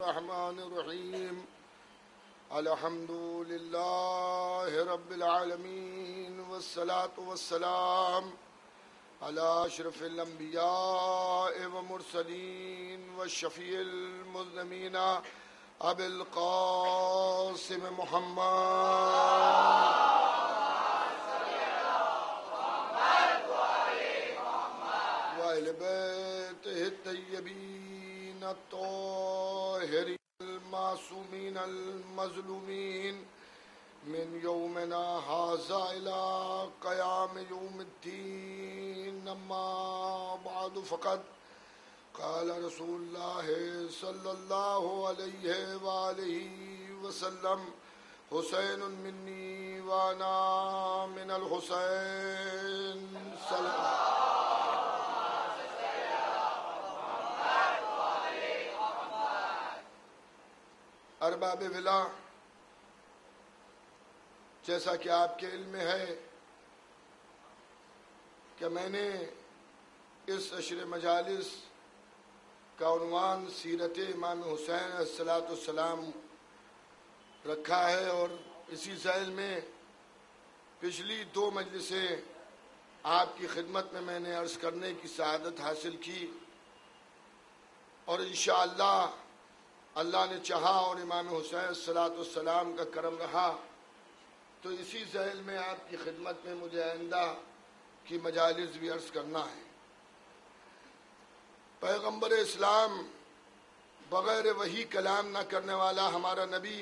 الرحمن الرحیم الحمد للہ رب العالمین والصلاة والسلام علی اشرف الانبیاء والمرسلین والشفیع المذنبین ابی القاسم محمد وآل بیتہ الطیبین الطاہرین المعصومین المظلومین من یومنا ھذا الی قیام یوم الدین اما بعد فقد قال رسول اللہ صلی اللہ علیہ وآلہ وسلم حسین منی وانا من الحسین ارباب ولا، جیسا کہ آپ کے علم میں ہے کہ میں نے اس عشر مجالس کا عنوان سیرت امام حسین علیہ السلام رکھا ہے، اور اسی ذیل میں پچھلی 2 مجلسیں آپ کی خدمت میں میں نے عرض کرنے کی سعادت حاصل کی، اور انشاءاللہ اللہ نے چاہا اور امام حسین علیہ السلام کا کرم رہا تو اسی ذیل میں آپ کی خدمت میں مجھے آئندہ کی مجالس بھی عرض کرنا ہے۔ پیغمبر اسلام بغیر وحی کلام نہ کرنے والا ہمارا نبی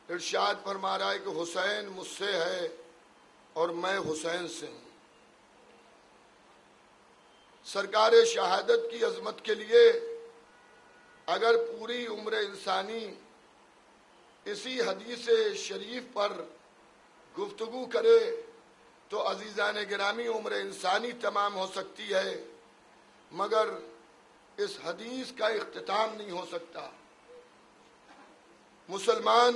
ارشاد فرما رہا ہے کہ حسین مجھ سے ہے اور میں حسین سے ہوں۔ سرکار شہادت کی عظمت کے لیے اگر پوری عمر انسانی اسی حدیث شریف پر گفتگو کرے تو عزیزان گرامی عمر انسانی تمام ہو سکتی ہے، مگر اس حدیث کا اختتام نہیں ہو سکتا۔ مسلمان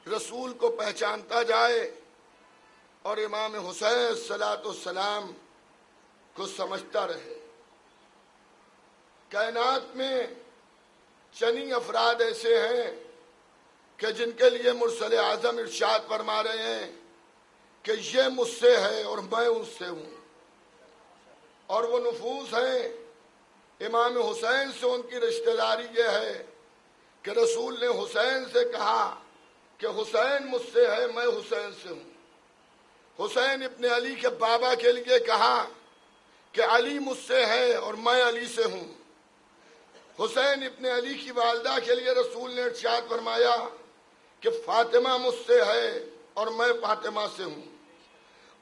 رسول کو پہچانتا جائے اور امام حسین صلاۃ السلام کو سمجھتا رہے۔ کائنات میں چند افراد ایسے ہیں کہ جن کے لیے مرسل اعظم ارشاد فرما رہے ہیں کہ یہ مجھ سے ہے اور میں ان سے ہوں، اور وہ نفوس ہیں۔ امام حسین سے ان کی رشتہ داری یہ ہے کہ رسول نے حسین سے کہا کہ حسین مجھ سے ہے، میں حسین سے ہوں۔ حسین ابن علی کے بابا کے لیے کہا کہ علی مجھ سے ہے اور میں علی سے ہوں۔ حسین ابن علی کی والدہ کے لیے رسول نے ارشاد فرمایا کہ فاطمہ مجھ سے ہے اور میں فاطمہ سے ہوں۔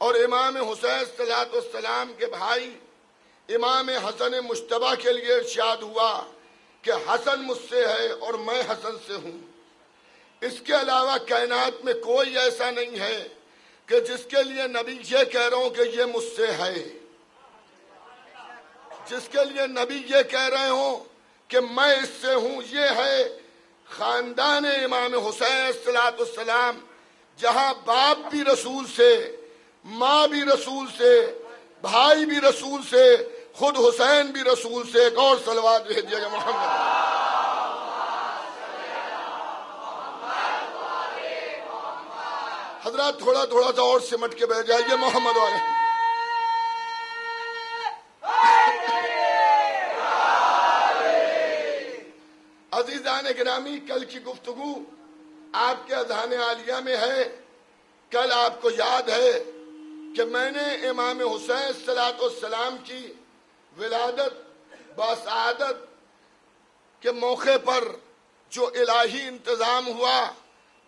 اور امام حسین صلاۃ السلام کے بھائی امام حسن مجتبیٰ کے لیے ارشاد ہوا کہ حسن مجھ سے ہے اور میں حسن سے ہوں۔ اس کے علاوہ کائنات میں کوئی ایسا نہیں ہے کہ جس کے لیے نبی یہ کہہ رہا ہوں کہ یہ مجھ سے ہے، جس کے لیے نبی یہ کہہ رہے ہوں کہ میں اس سے ہوں۔ یہ ہے خاندان امام حسین صلاۃ السلام، جہاں باپ بھی رسول سے، ماں بھی رسول سے، بھائی بھی رسول سے، خود حسین بھی رسول سے۔ ایک اور صلوات بھیجیے گا محمد۔ حضرات تھوڑا تھوڑا سا اور سمٹ کے بیٹھ جائیے محمد والے۔ عزیزان گرامی، کل کی گفتگو آپ کے اذہان عالیہ میں ہے۔ کل آپ کو یاد ہے کہ میں نے امام حسین صلاۃ السلام کی ولادت بسعادت کے موقع پر جو الہی انتظام ہوا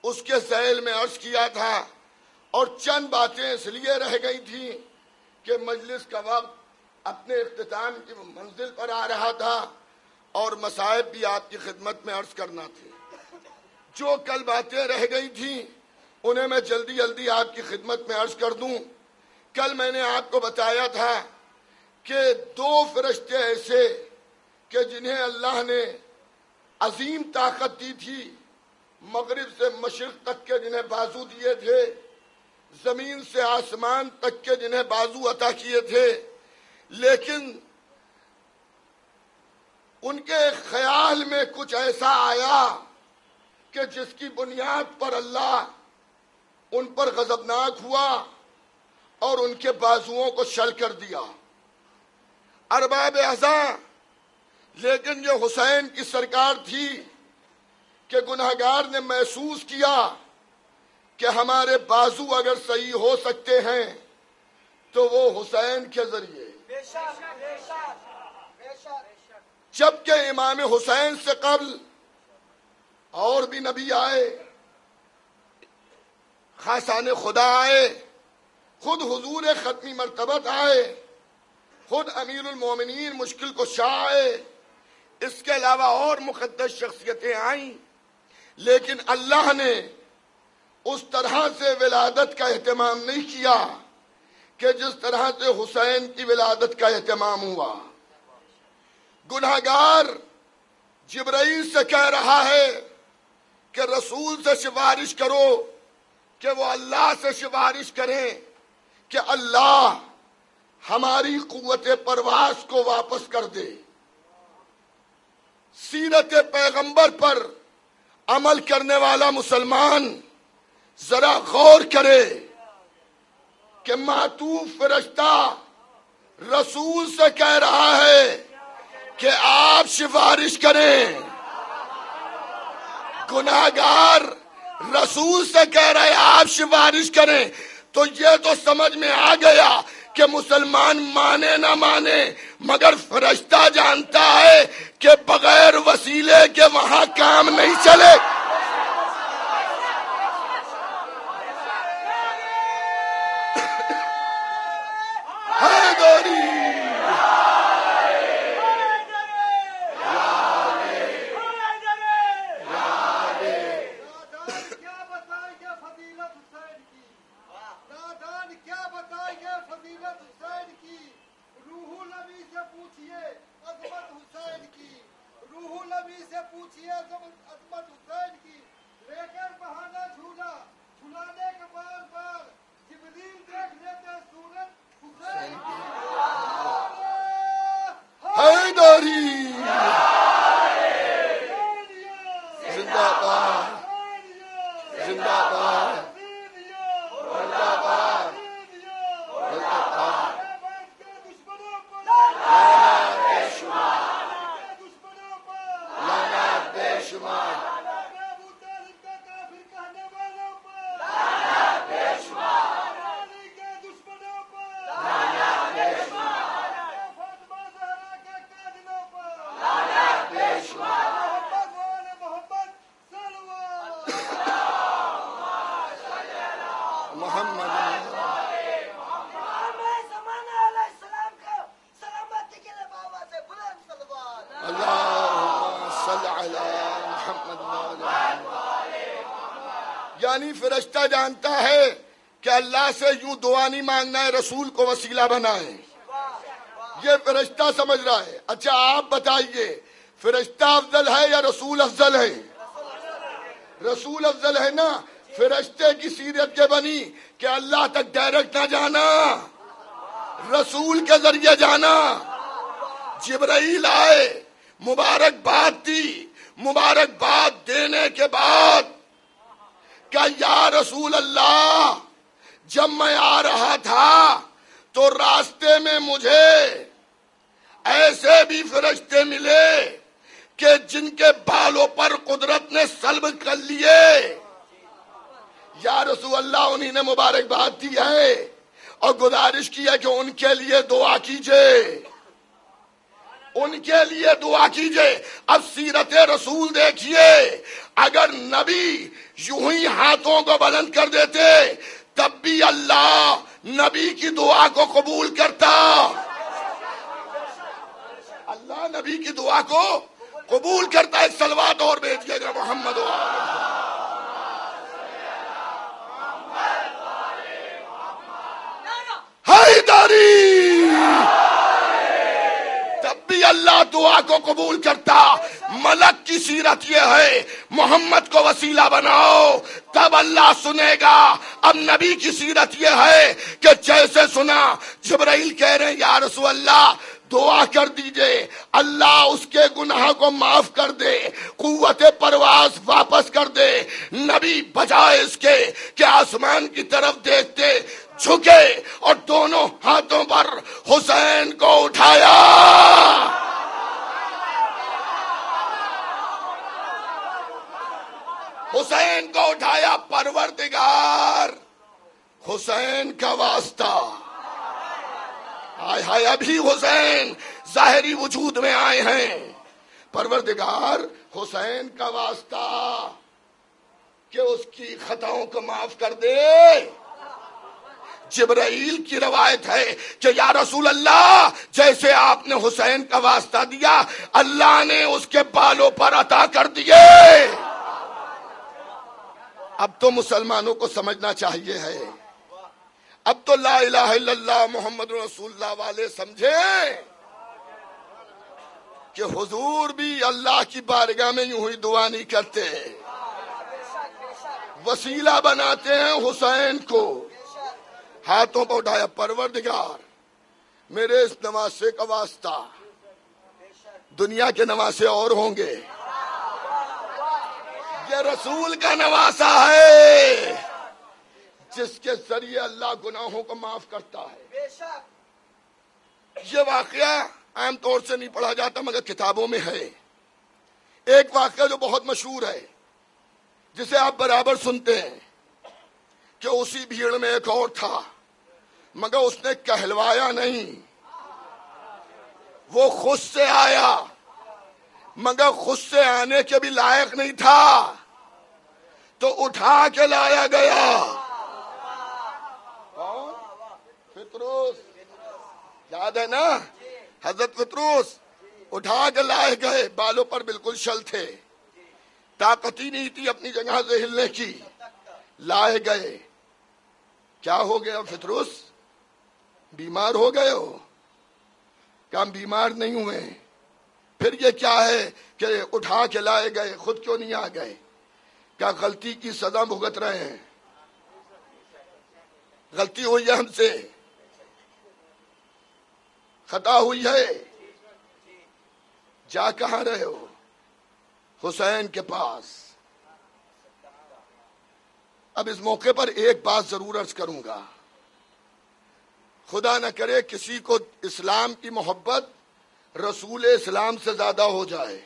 اس کے ذیل میں عرض کیا تھا، اور چند باتیں اس لیے رہ گئی تھیں کہ مجلس کا وقت اپنے اختتام کی منزل پر آ رہا تھا اور مصائب بھی آپ کی خدمت میں عرض کرنا تھے۔ جو کل باتیں رہ گئی تھیں انہیں میں جلدی جلدی آپ کی خدمت میں عرض کر دوں۔ کل میں نے آپ کو بتایا تھا کہ 2 فرشتے ایسے کہ جنہیں اللہ نے عظیم طاقت دی تھی، مغرب سے مشرق تک کے جنہیں بازو دیے تھے، زمین سے آسمان تک کے جنہیں بازو عطا کیے تھے، لیکن ان کے خیال میں کچھ ایسا آیا کہ جس کی بنیاد پر اللہ ان پر غضبناک ہوا اور ان کے بازوؤں کو شل کر دیا۔ ارباب اذاں، لیکن یہ حسین کی سرکار تھی کہ گناہگار نے محسوس کیا کہ ہمارے بازو اگر صحیح ہو سکتے ہیں تو وہ حسین کے ذریعے۔ جبکہ امام حسین سے قبل اور بھی نبی آئے، خاصان خدا آئے، خود حضور ختمی مرتبت آئے، خود امیر المومنین مشکل کشا آئے، اس کے علاوہ اور مقدس شخصیتیں آئیں، لیکن اللہ نے اس طرح سے ولادت کا اہتمام نہیں کیا کہ جس طرح سے حسین کی ولادت کا اہتمام ہوا۔ گناہگار جبرائیل سے کہہ رہا ہے کہ رسول سے سفارش کرو کہ وہ اللہ سے سفارش کریں کہ اللہ ہماری قوت پرواز کو واپس کر دے۔ سیرت پیغمبر پر عمل کرنے والا مسلمان ذرا غور کرے کہ معطوف فرشتہ رسول سے کہہ رہا ہے کہ آپ سفارش کریں، گناہگار رسول سے کہہ رہے ہیں آپ سفارش کریں، تو یہ تو سمجھ میں آ گیا کہ مسلمان مانے نہ مانے مگر فرشتہ جانتا ہے کہ بغیر وسیلے کے وہاں کام نہیں چلے۔ یعنی فرشتہ جانتا ہے کہ اللہ سے یوں دعا نہیں مانگنا ہے، رسول کو وسیلہ بنائیں، یہ فرشتہ سمجھ رہا ہے۔ اچھا آپ بتائیے فرشتہ افضل ہے یا رسول افضل ہے؟ رسول افضل ہے نا۔ فرشتے کی سیرت یہ بنی کہ اللہ تک ڈائریکٹ نہ جانا، رسول کے ذریعے جانا۔ جبرائیل آئے، مبارکباد دی، مبارکباد دینے کے بعد کہ یا رسول اللہ جب میں آ رہا تھا تو راستے میں مجھے ایسے بھی فرشتے ملے کہ جن کے بالوں پر قدرت نے سلب کر لیے۔ یا رسول اللہ انہی نے مبارکباد دی ہے اور گزارش کی ہے کہ ان کے لیے دعا کیجئے، ان کے لیے دعا کیجئے۔ اب سیرت رسول دیکھیے، اگر نبی یوں ہی ہاتھوں کو بلند کر دیتے تب بھی اللہ نبی کی دعا کو قبول کرتا، اللہ نبی کی دعا کو قبول کرتا۔ ایک صلوات اور بھیجیے گا محمد و حیدری، تب بھی اللہ دعا کو قبول کرتا۔ ملک کی سیرت یہ ہے محمد کو وسیلہ بناؤ تب اللہ سنے گا۔ اب نبی کی سیرت یہ ہے کہ جیسے سنا جبرائیل کہہ رہے ہیں یا رسول اللہ دعا کر دیجئے اللہ اس کے گناہ کو معاف کر دے، قوت پرواز واپس کر دے۔ نبی بجائے اس کے کہ آسمان کی طرف دیکھتے جھکے اور دونوں ہاتھوں پر حسین کو اٹھایا۔ حسین کو اٹھایا۔ پروردگار حسین کا واسطہ، ہائے ہائے ابھی حسین ظاہری وجود میں آئے ہیں، پروردگار حسین کا واسطہ کہ اس کی خطاؤں کو معاف کر دے۔ جبرائیل کی روایت ہے کہ یا رسول اللہ جیسے آپ نے حسین کا واسطہ دیا اللہ نے اس کے بالوں پر عطا کر دیے۔ اب تو مسلمانوں کو سمجھنا چاہیے ہے، اب تو لا الہ الا اللہ محمد رسول اللہ والے سمجھیں کہ حضور بھی اللہ کی بارگاہ میں یوں ہی دعا نہیں کرتے، وسیلہ بناتے ہیں حسین کو۔ ہاتھوں پر اٹھایا، پروردگار میرے اس نواسے کا واسطہ، دنیا کے نواسے اور ہوں گے، یہ رسول کا نواسا ہے جس کے ذریعے اللہ گناہوں کو معاف کرتا ہے۔ یہ واقعہ عام طور سے نہیں پڑھا جاتا مگر کتابوں میں ہے۔ ایک واقعہ جو بہت مشہور ہے جسے آپ برابر سنتے ہیں کہ اسی بھیڑ میں ایک اور تھا مگر اس نے کہلوایا نہیں، وہ خود سے آیا مگر خود سے آنے کے بھی لائق نہیں تھا تو اٹھا کے لایا گیا۔ فطروس یاد ہے نا، حضرت فطروس اٹھا کے لائے گئے، بالوں پر بالکل شل تھے، طاقت ہی نہیں تھی اپنی جگہ سے ہلنے کی، لائے گئے۔ کیا ہو گیا فطروس؟ بیمار ہو گئے ہو؟ کہ ہم بیمار نہیں ہوئے۔ پھر یہ کیا ہے کہ اٹھا کے لائے گئے، خود کیوں نہیں آ گئے؟ کیا غلطی کی سزا بھگت رہے ہیں؟ غلطی ہوئی ہے ہم سے، خطا ہوئی ہے، جا کہاں رہے ہو؟ حسین کے پاس۔ اب اس موقع پر ایک بات ضرور عرض کروں گا، خدا نہ کرے کسی کو اسلام کی محبت رسول اسلام سے زیادہ ہو جائے۔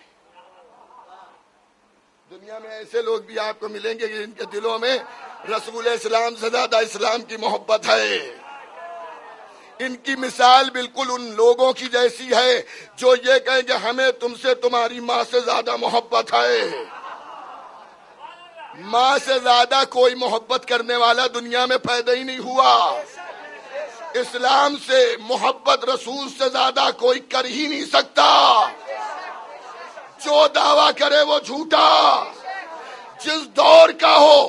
دنیا میں ایسے لوگ بھی آپ کو ملیں گے جن کے دلوں میں رسول اسلام سے زیادہ اسلام کی محبت ہے۔ ان کی مثال بالکل ان لوگوں کی جیسی ہے جو یہ کہیں کہ ہمیں تم سے تمہاری ماں سے زیادہ محبت ہے۔ ماں سے زیادہ کوئی محبت کرنے والا دنیا میں پیدا ہی نہیں ہوا۔ اسلام سے محبت رسول سے زیادہ کوئی کر ہی نہیں سکتا۔ جو دعویٰ کرے وہ جھوٹا، جس دور کا ہو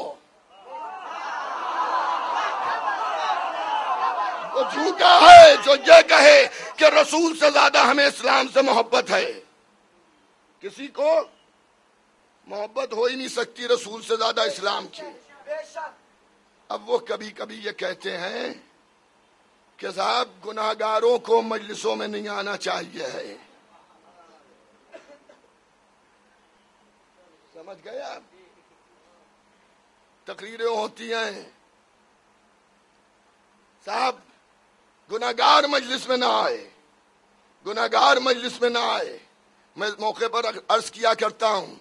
وہ جھوٹا ہے جو یہ کہے کہ رسول سے زیادہ ہمیں اسلام سے محبت ہے۔ کسی کو محبت ہو ہی نہیں سکتی رسول سے زیادہ اسلام کی۔ اب وہ کبھی کبھی یہ کہتے ہیں کہ صاحب گناہگاروں کو مجلسوں میں نہیں آنا چاہیے ہے۔ سمجھ گئے آپ؟ تقریریں ہوتی ہیں، صاحب گناہگار مجلس میں نہ آئے، گناہگار مجلس میں نہ آئے۔ میں اس موقع پر عرض کیا کرتا ہوں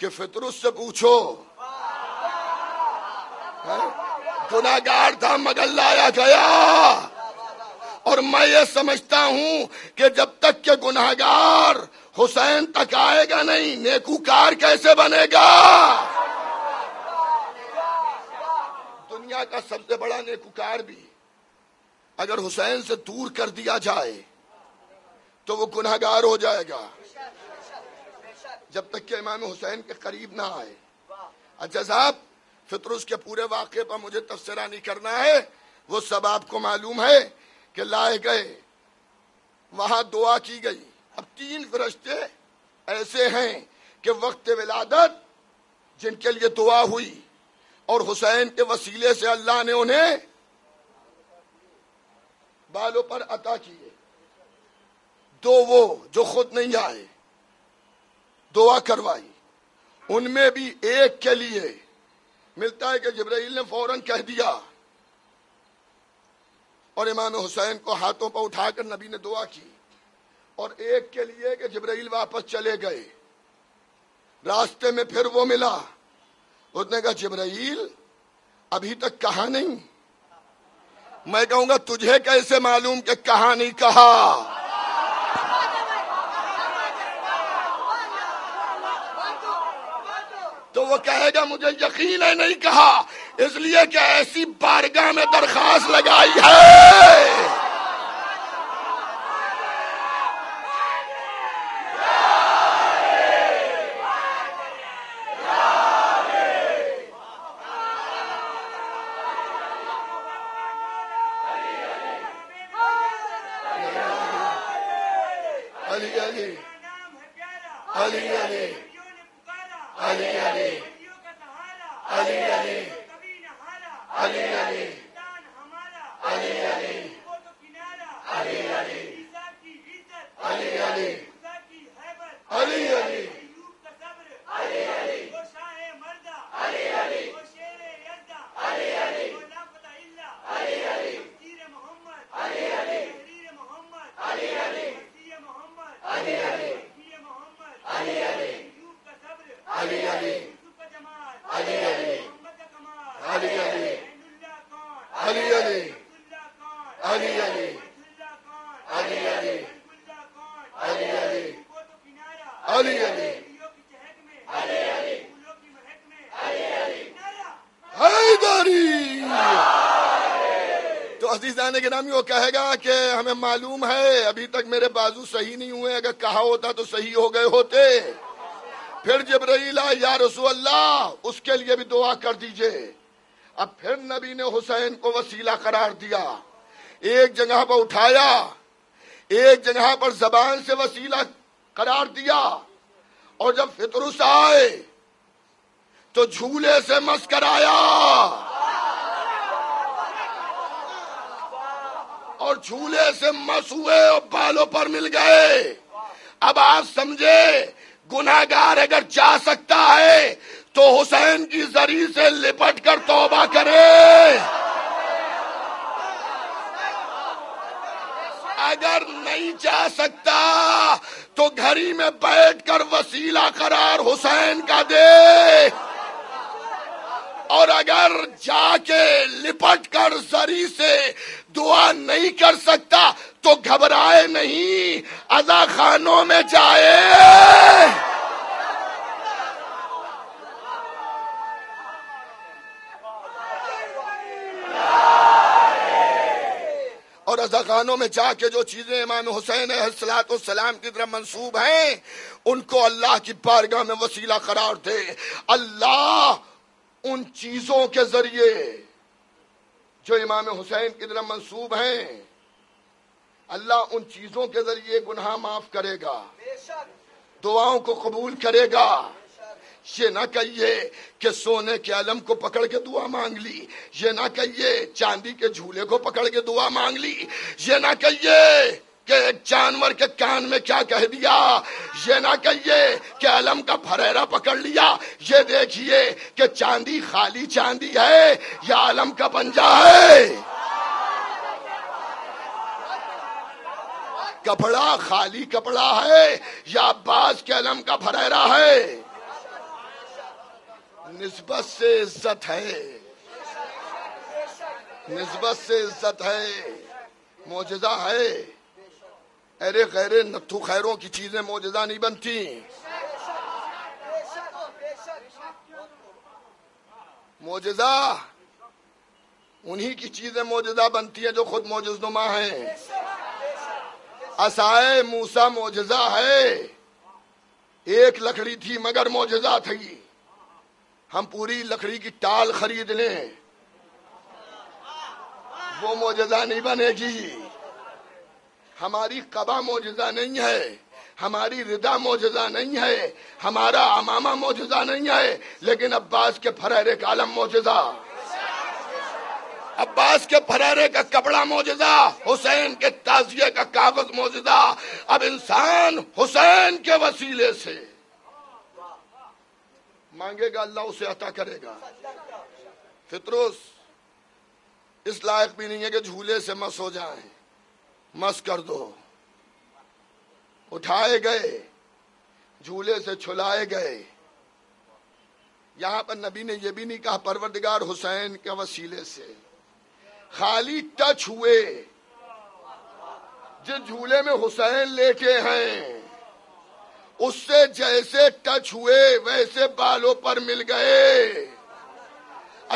کہ فطرس سے پوچھو، گناہگار تھا مگر لایا گیا۔ اور میں یہ سمجھتا ہوں کہ جب تک کہ گناہگار حسین تک آئے گا نہیں، نیکوکار کیسے بنے گا؟ دنیا کا سب سے بڑا نیکوکار بھی اگر حسین سے دور کر دیا جائے تو وہ گناہگار ہو جائے گا، جب تک کہ امام حسین کے قریب نہ آئے۔ اچھا صاحب، فطرس کے پورے واقعے پر مجھے تبصرہ نہیں کرنا ہے، وہ سب آپ کو معلوم ہے کہ لائے گئے، وہاں دعا کی گئی۔ اب 3 فرشتے ایسے ہیں کہ وقت ولادت جن کے لیے دعا ہوئی اور حسین کے وسیلے سے اللہ نے انہیں بالوں پر عطا کیے۔ تو وہ جو خود نہیں آئے دعا کروائی، ان میں بھی ایک کے لیے ملتا ہے کہ جبرائیل نے فوراً کہہ دیا اور امام حسین کو ہاتھوں پر اٹھا کر نبی نے دعا کی، اور ایک کے لیے کہ جبرائیل واپس چلے گئے، راستے میں پھر وہ ملا، اس نے کہا جبرائیل ابھی تک کہا نہیں؟ میں کہوں گا تجھے کیسے معلوم کہ کہا نہیں کہا؟ تو وہ کہے گا مجھے یقین ہے نہیں کہا، اس لیے کہ ایسی بارگاہ میں درخواست لگائی ہے۔ علی علی علی علی علی علی علی علی علی علی علی علی علی علی علی تو عزیزان گرامی وہ کہے گا کہ ہمیں معلوم ہے ابھی تک میرے بازو صحیح نہیں ہوئے، اگر کہا ہوتا تو صحیح ہو گئے ہوتے۔ پھر جبرائیل آئے، یا رسول اللہ اس کے لیے بھی دعا کر دیجئے۔ اب پھر نبی نے حسین کو وسیلہ قرار دیا، ایک جگہ پر اٹھایا، ایک جگہ پر زبان سے وسیلہ قرار دیا، اور جب فطرس آئے تو جھولے سے مس کرایا، اور جھولے سے مس ہوئے اور بالوں پر مل گئے۔ اب آپ سمجھے گناہگار اگر جا سکتا ہے تو حسین کی زری سے لپٹ کر توبہ کرے، اگر نہیں جا سکتا تو گھری میں بیٹھ کر وسیلہ قرار حسین کا دے، اور اگر جا کے لپٹ کر زری سے دعا نہیں کر سکتا تو گھبرائے نہیں، عزا خانوں میں جائے، اور عزا خانوں میں جا کے جو چیزیں امام حسین علیہ السلام کی طرف منسوب ہیں ان کو اللہ کی بارگاہ میں وسیلہ قرار دے۔ اللہ ان چیزوں کے ذریعے جو امام حسین کی طرف منسوب ہیں، اللہ ان چیزوں کے ذریعے گناہ معاف کرے گا، دعاؤں کو قبول کرے گا۔ یہ نہ کہیے کہ سونے کے علم کو پکڑ کے دعا مانگ لی، یہ نہ کہیے چاندی کے جھولے کو پکڑ کے دعا مانگ لی، یہ نہ کہیے کہ ایک جانور کے کان میں کیا کہہ دیا، یہ نہ کہیے کہ علم کا پھریرا پکڑ لیا، یہ دیکھیے کہ چاندی خالی چاندی ہے یا علم کا پنجہ ہے، کپڑا خالی کپڑا ہے یا عباس کے علم کا پھریرا ہے۔ نسبت سے عزت ہے، نسبت سے عزت ہے، معجزہ ہے۔ ارے غیر نتھو خیروں کی چیزیں معجزہ نہیں بنتی، معجزہ انہی کی چیزیں معجزہ بنتی ہیں جو خود معجز نما ہیں۔ عصائے موسیٰ معجزہ ہے، ایک لکڑی تھی مگر معجزہ تھی، ہم پوری لکڑی کی ٹال خرید لیں وہ معجزہ نہیں بنے گی۔ ہماری قبا معجزہ نہیں ہے، ہماری ردا معجزہ نہیں ہے، ہمارا عمامہ معجزہ نہیں ہے، لیکن عباس کے پھریرے کا علم معجزہ۔ عباس کے پھرارے کا کپڑا معجزہ، حسین کے تعزیے کا کاغذ معجزہ۔ اب انسان حسین کے وسیلے سے مانگے گا، اللہ اسے عطا کرے گا۔ فطروس اس لائق بھی نہیں ہے کہ جھولے سے مس ہو جائیں، مس کر دو۔ اٹھائے گئے، جھولے سے چھلائے گئے۔ یہاں پر نبی نے یہ بھی نہیں کہا پروردگار حسین کے وسیلے سے، خالی ٹچ ہوئے۔ جس جھولے میں حسین لیٹے ہیں اس سے جیسے ٹچ ہوئے ویسے بالوں پر مل گئے۔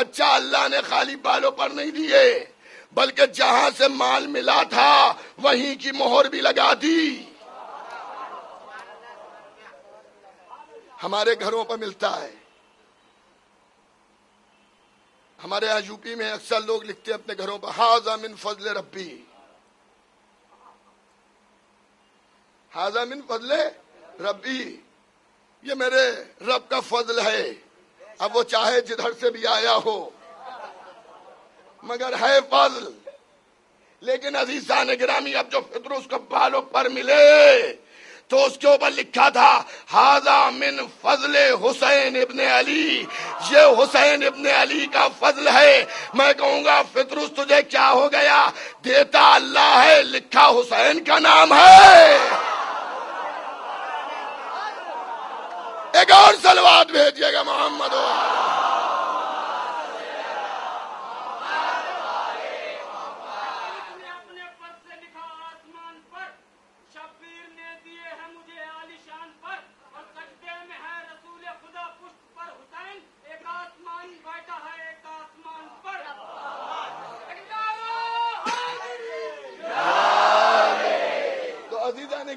اچھا، اللہ نے خالی بالوں پر نہیں دیے بلکہ جہاں سے مال ملا تھا وہیں کی مہر بھی لگا دی۔ ہمارے گھروں پر ملتا ہے، ہمارے یہاں یو پی میں اکثر لوگ لکھتے ہیں اپنے گھروں پر ھذا من فضل ربی، ھذا من فضل ربی، یہ میرے رب کا فضل ہے۔ اب وہ چاہے جدھر سے بھی آیا ہو مگر ہے فضل۔ لیکن عزیزان گرامی، اب جو فطروس کو بالوں پر ملے تو اس کے اوپر لکھا تھا ھذا من فضل حسین ابن علی، یہ حسین ابن علی کا فضل ہے۔ میں کہوں گا فطروس تجھے کیا ہو گیا؟ دیتا اللہ ہے، لکھا حسین کا نام ہے۔ ایک اور صلوات بھیجیے گا محمد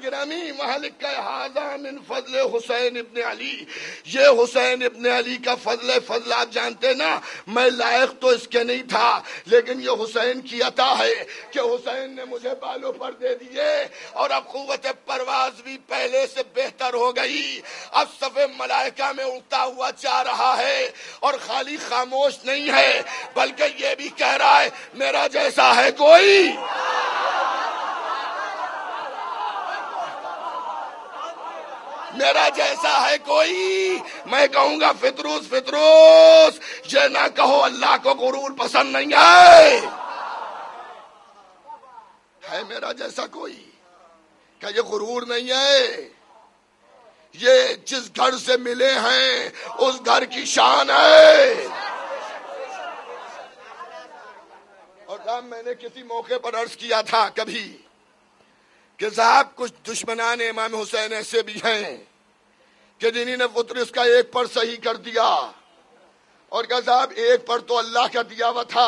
گرامی، وہاں لکھا ہے ھذا من فضل حسین ابن علی، یہ حسین ابن علی کا فضل ہے۔ فضل آپ جانتے نا، میں لائق تو اس کے نہیں تھا لیکن یہ حسین کی عطا ہے کہ حسین نے مجھے بالوں پر دے دیے، اور اب قوت پرواز بھی پہلے سے بہتر ہو گئی۔ اب صف ملائکہ میں اڑتا ہوا جا رہا ہے، اور خالی خاموش نہیں ہے بلکہ یہ بھی کہہ رہا ہے میرا جیسا ہے کوئی؟ میرا جیسا ہے کوئی؟ میں کہوں گا فطروس، فطروس یہ نہ کہو اللہ کو غرور پسند نہیں ہے۔ ہے میرا جیسا کوئی؟ کیا یہ غرور نہیں ہے؟ یہ جس گھر سے ملے ہیں اس گھر کی شان ہے۔ اور صاحب میں نے کسی موقع پر عرض کیا تھا کبھی کہ صاحب کچھ دشمنان امام حسین ایسے بھی ہیں کہ جنہوں نے فطروس کا ایک پر صحیح کر دیا اور کہا صاحب ایک پر تو اللہ کا دیا ہوا تھا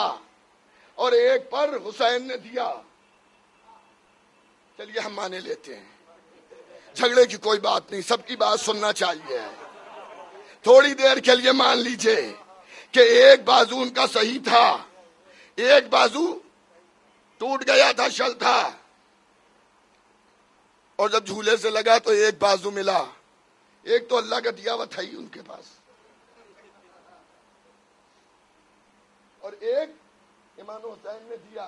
اور ایک پر حسین نے دیا، چلیے ہم مانے لیتے ہیں، جھگڑے کی کوئی بات نہیں، سب کی بات سننا چاہیے۔ تھوڑی دیر کے لیے مان لیجئے کہ ایک بازو ان کا صحیح تھا، ایک بازو ٹوٹ گیا تھا، شل تھا، اور جب جھولے سے لگا تو ایک بازو ملا، ایک تو اللہ کا دیا ہوا تھا ہی ان کے پاس، اور ایک امام حسین نے دیا۔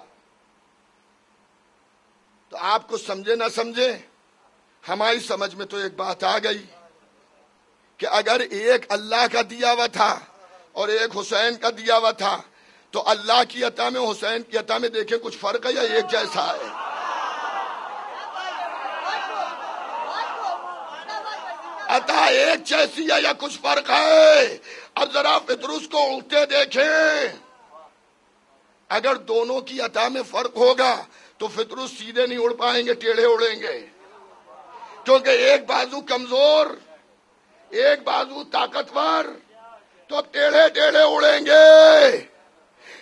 تو آپ کو سمجھے نہ سمجھے، ہماری سمجھ میں تو ایک بات آ گئی کہ اگر ایک اللہ کا دیا ہوا تھا اور ایک حسین کا دیا ہوا تھا تو اللہ کی عطا میں حسین کی عطا میں دیکھیں کچھ فرق ہے یا ایک جیسا ہے؟ عطا ایک جیسی ہے یا کچھ فرق ہے؟ اب ذرا فطروس کو اڑتے دیکھیں، اگر دونوں کی عطا میں فرق ہوگا تو فطروس سیدھے نہیں اڑ پائیں گے، ٹیڑھے اڑیں گے، کیونکہ ایک بازو کمزور ایک بازو طاقتور، تو اب ٹیڑھے ٹیڑھے اڑیں گے۔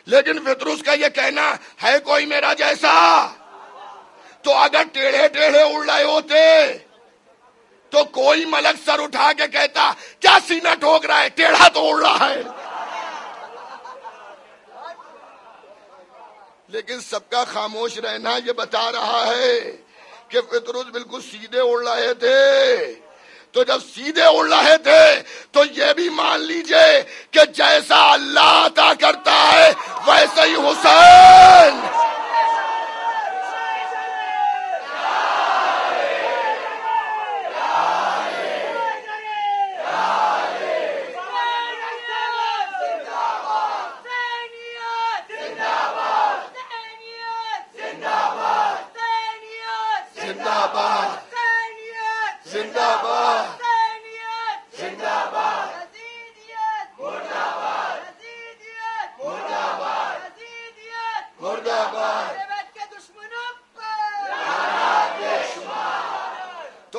لیکن فطروس کا یہ کہنا ہے کوئی میرا جیسا، تو اگر ٹیڑھے ٹیڑھے اڑ رہے ہوتے تو کوئی ملک سر اٹھا کے کہتا کیا سینہ ٹھوک رہا ہے، ٹیڑھا تو اڑ رہا ہے۔ لیکن سب کا خاموش رہنا یہ بتا رہا ہے کہ فطروس بالکل سیدھے اڑ رہے تھے۔ تو جب سیدھے اڑ رہے تھے تو یہ بھی مان لیجئے کہ جیسا اللہ عطا کرتا ہے ویسے ہی حسین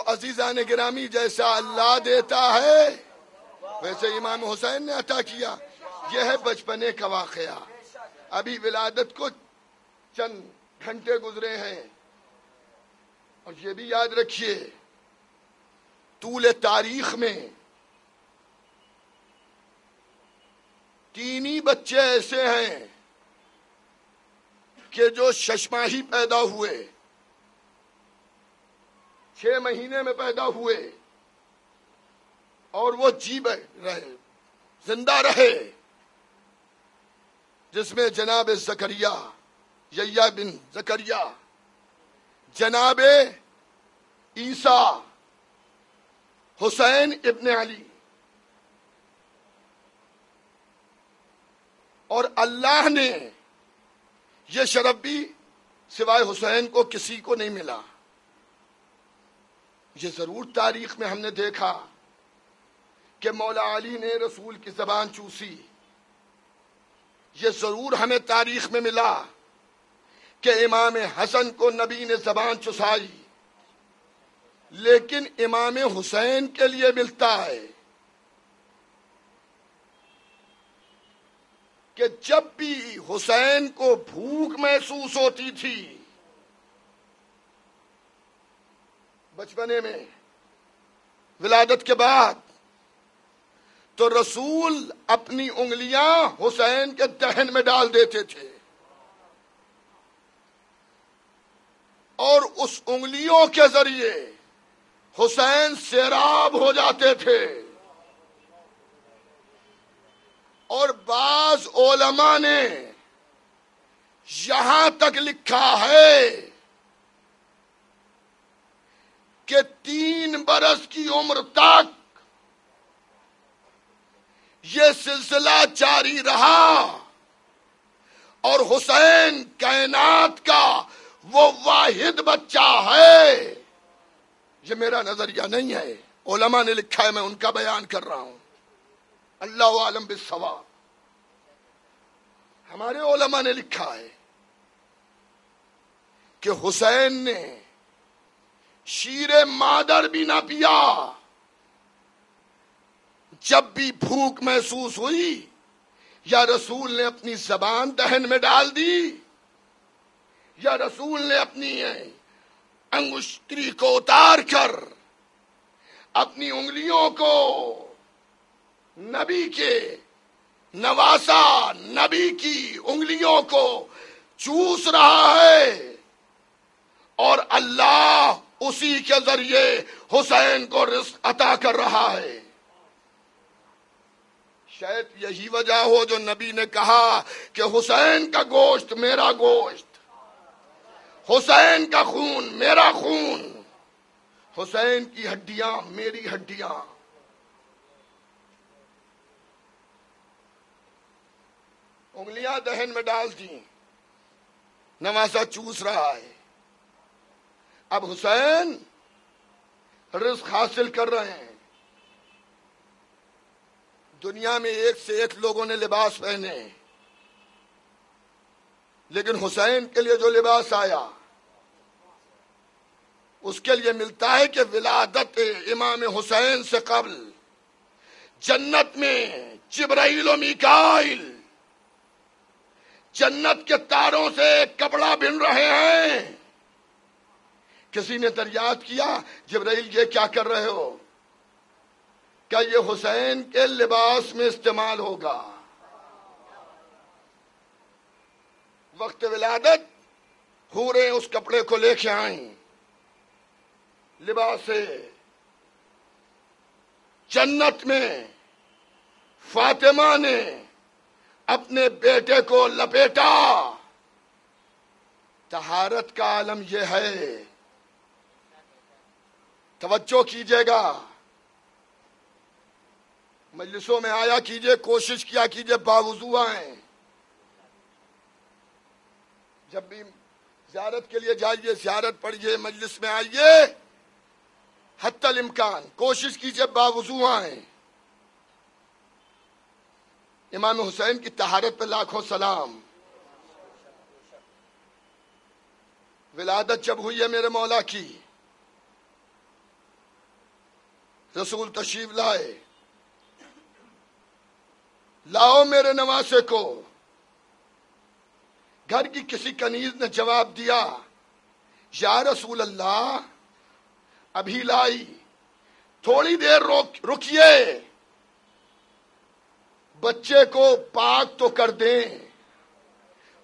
عزیزان گرامی جیسا اللہ دیتا ہے ویسے امام حسین نے عطا کیا. یہ ہے بچپنے کا واقعہ. ابھی ولادت کو چند گھنٹے گزرے ہیں اور یہ بھی یاد رکھیے طول تاریخ میں 3 ہی بچے ایسے ہیں کہ جو 6 ماہی پیدا ہوئے، 6 مہینے میں پیدا ہوئے اور وہ جی رہے، زندہ رہے، جس میں جناب زکریا، یحییٰ بن زکریا، جناب عیسیٰ، حسین ابن علی، اور اللہ نے یہ شرف بھی سوائے حسین کو کسی کو نہیں ملا. یہ ضرور تاریخ میں ہم نے دیکھا کہ مولا علی نے رسول کی زبان چوسی. یہ ضرور ہمیں تاریخ میں ملا کہ امام حسن کو نبی نے زبان چسائی. لیکن امام حسین کے لیے ملتا ہے کہ جب بھی حسین کو بھوک محسوس ہوتی تھی بچپنے میں، ولادت کے بعد، تو رسول اپنی انگلیاں حسین کے دہن میں ڈال دیتے تھے اور اس انگلیوں کے ذریعے حسین سیراب ہو جاتے تھے. اور بعض علماء نے یہاں تک لکھا ہے کہ 3 برس کی عمر تک یہ سلسلہ جاری رہا اور حسین کائنات کا وہ واحد بچہ ہے. یہ میرا نظریہ نہیں ہے، علماء نے لکھا ہے، میں ان کا بیان کر رہا ہوں. اللہ عالم بالصواب. ہمارے علماء نے لکھا ہے کہ حسین نے شیر مادر بھی نہ پیا. جب بھی بھوک محسوس ہوئی یا رسول نے اپنی زبان دہن میں ڈال دی یا رسول نے اپنی انگشتری کو اتار کر اپنی انگلیوں کو نبی کے نواسا، نبی کی انگلیوں کو چوس رہا ہے اور اللہ اسی کے ذریعے حسین کو رزق عطا کر رہا ہے. شاید یہی وجہ ہو جو نبی نے کہا کہ حسین کا گوشت میرا گوشت، حسین کا خون میرا خون، حسین کی ہڈیاں میری ہڈیاں. انگلیاں دہن میں ڈال دی، نواسا چوس رہا ہے. اب حسین رزق حاصل کر رہے ہیں. دنیا میں ایک سے ایک لوگوں نے لباس پہنے، لیکن حسین کے لیے جو لباس آیا اس کے لیے ملتا ہے کہ ولادت امام حسین سے قبل جنت میں جبرائیل و میکائیل جنت کے تاروں سے کپڑا بن رہے ہیں. کسی نے دریافت کیا جبرائیل یہ کیا کر رہے ہو؟ کیا یہ حسین کے لباس میں استعمال ہوگا؟ وقت ولادت حوریں اس کپڑے کو لے کے آئیں، لباس جنت میں فاطمہ نے اپنے بیٹے کو لپیٹا۔ طہارت کا عالم یہ ہے، توجہ کیجیے گا، مجلسوں میں آیا کیجیے، کوشش کیا کیجیے باوضو آئیں، جب بھی زیارت کے لیے جائیے زیارت پڑھیے، مجلس میں آئیے، حتی الامکان کوشش کیجیے باوضو آئیں۔ امام حسین کی طہارت پہ لاکھوں سلام۔ ولادت جب ہوئی ہے میرے مولا کی، رسول تشریف لائے، لاؤ میرے نواسے کو۔ گھر کی کسی کنیز نے جواب دیا، یا رسول اللہ ابھی لائی، تھوڑی دیر رکیے، بچے کو پاک تو کر دیں،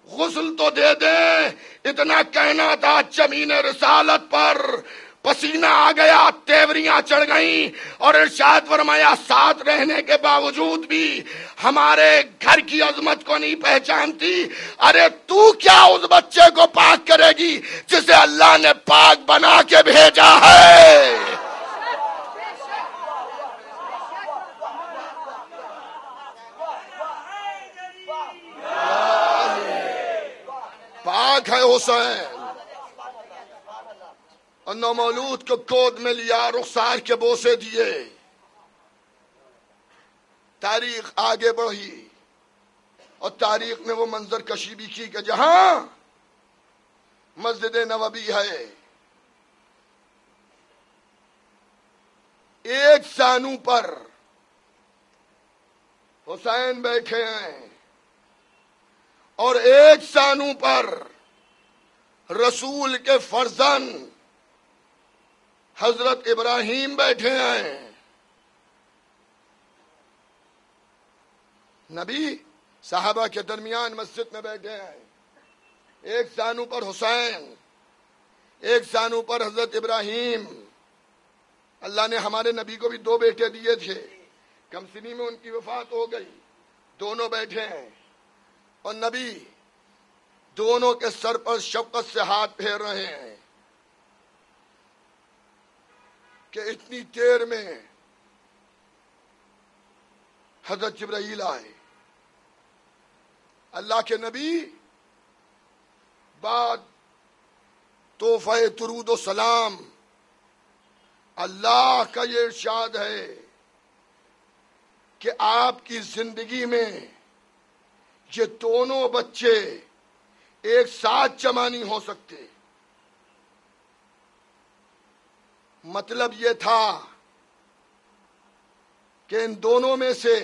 غسل تو دے دیں۔ اتنا کہنا تھا، چمین رسالت پر پسینہ آ گیا، تیوریاں چڑھ گئیں، اور ارشاد فرمایا ساتھ رہنے کے باوجود بھی ہمارے گھر کی عظمت کو نہیں پہچانتی۔ ارے تو کیا اس بچے کو پاک کرے گی جسے اللہ نے پاک بنا کے بھیجا ہے؟ پاک ہے حسین، اور نومولود کو گود میں لیا، رخسار کے بوسے دیے۔ تاریخ آگے بڑھی اور تاریخ میں وہ منظر کشی بھی کی کہ جہاں مسجد نبوی ہے، ایک زانو پر حسین بیٹھے ہیں اور ایک زانو پر رسول کے فرزند حضرت ابراہیم بیٹھے ہیں۔ نبی صحابہ کے درمیان مسجد میں بیٹھے ہیں، ایک زانو پر حسین، ایک زانو پر حضرت ابراہیم۔ اللہ نے ہمارے نبی کو بھی دو بیٹے دیے تھے، کم سنی میں ان کی وفات ہو گئی، دونوں بیٹھے ہیں، اور نبی دونوں کے سر پر شفقت سے ہاتھ پھیر رہے ہیں کہ اتنی دیر میں حضرت جبرائیل آئے۔ اللہ کے نبی بعد تحفہ درود و سلام، اللہ کا یہ ارشاد ہے کہ آپ کی زندگی میں یہ دونوں بچے ایک ساتھ جمع نہیں ہو سکتے۔ مطلب یہ تھا کہ ان دونوں میں سے